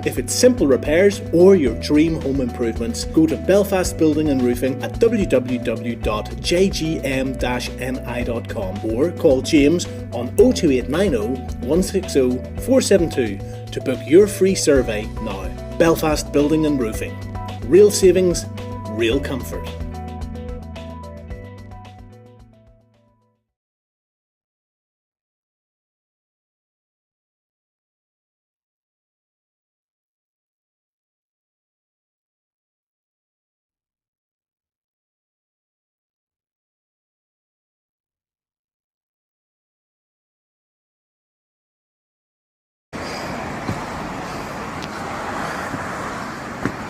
If it's simple repairs or your dream home improvements, go to Belfast Building and Roofing at www.jgm-ni.com or call James on 02890 160 472 to book your free survey now. Belfast Building and Roofing. Real savings, real comfort.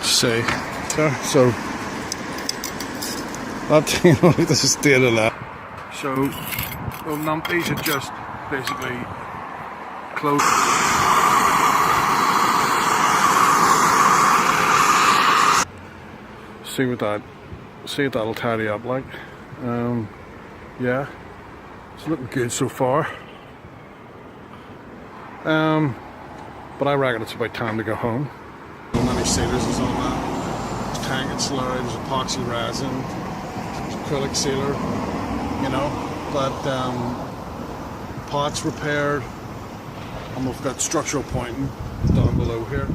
See, so that this is the end of that. So the numpties are just basically closed. See what that'll tidy up like. Yeah, it's looking good so far. But I reckon it's about time to go home. Many sealers is on that. There's tank and slurry, there's epoxy resin, there's acrylic sealer, you know, but pots repaired, and we've got structural pointing down below here.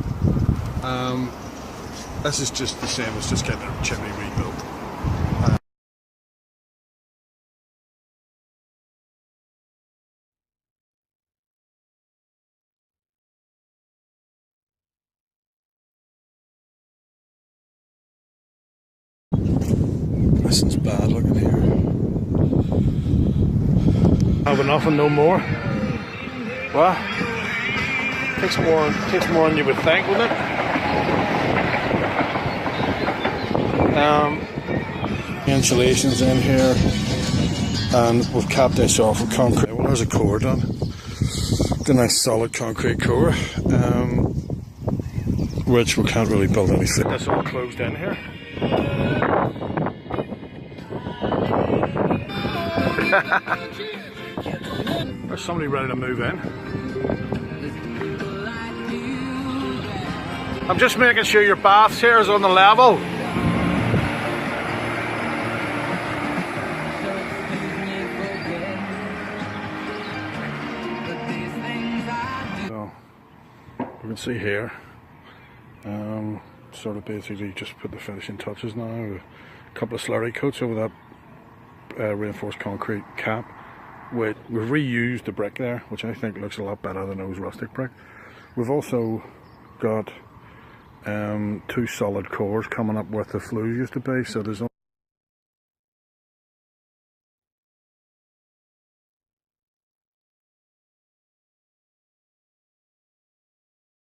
This is just the same as just getting a chimney rebuilt. This is bad looking here. Have enough and no more. Well, takes more than you would think, wouldn't it? Insulation's in here, and we've capped this off with concrete. Well, there's a core done. The nice solid concrete core, which we can't really build anything. That's all closed in here. There's somebody ready to move in. I'm just making sure your baths here is on the level. So we can see here, sort of basically just put the finishing touches now. A couple of slurry coats over that reinforced concrete cap. We've reused the brick there, which I think looks a lot better than those rustic brick. We've also got 2 solid cores coming up where the flues used to be, so there's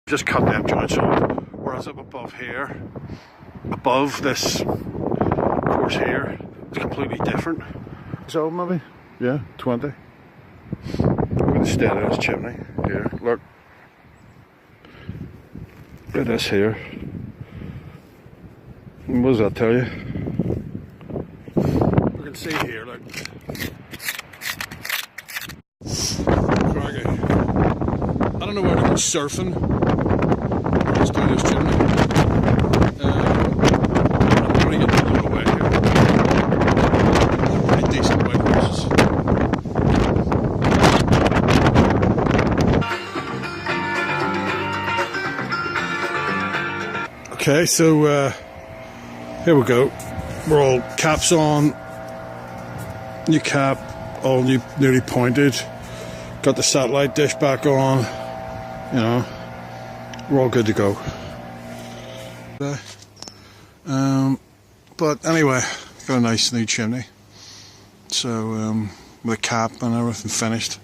just cut them joints off, whereas up above here, above this course here, it's completely different. So maybe, yeah, 20. We're going to stay at this chimney here. Look, look at this here. What does that tell you? We can see here, look. Craggy. I don't know where to go surfing. Let's do this chimney. I'm going to get the load away here. Pretty decent white horses. Okay, so here we go. We're all caps on. New cap, all newly pointed. Got the satellite dish back on. You know, we're all good to go. But anyway, got a nice new chimney. So with a cap and everything finished.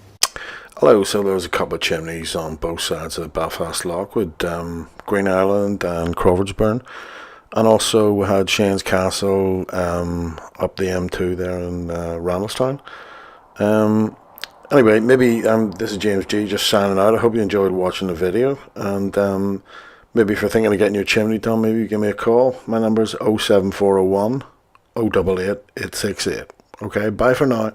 Hello, so there was a couple of chimneys on both sides of the Belfast Lock with Greenisland and Crawfordsburn, and also we had Shane's Castle up the M2 there in Randalstown. Anyway, maybe this is James G just signing out. I hope you enjoyed watching the video, and maybe if you're thinking of getting your chimney done, maybe you give me a call. My number is 07401 088 868. Okay, bye for now.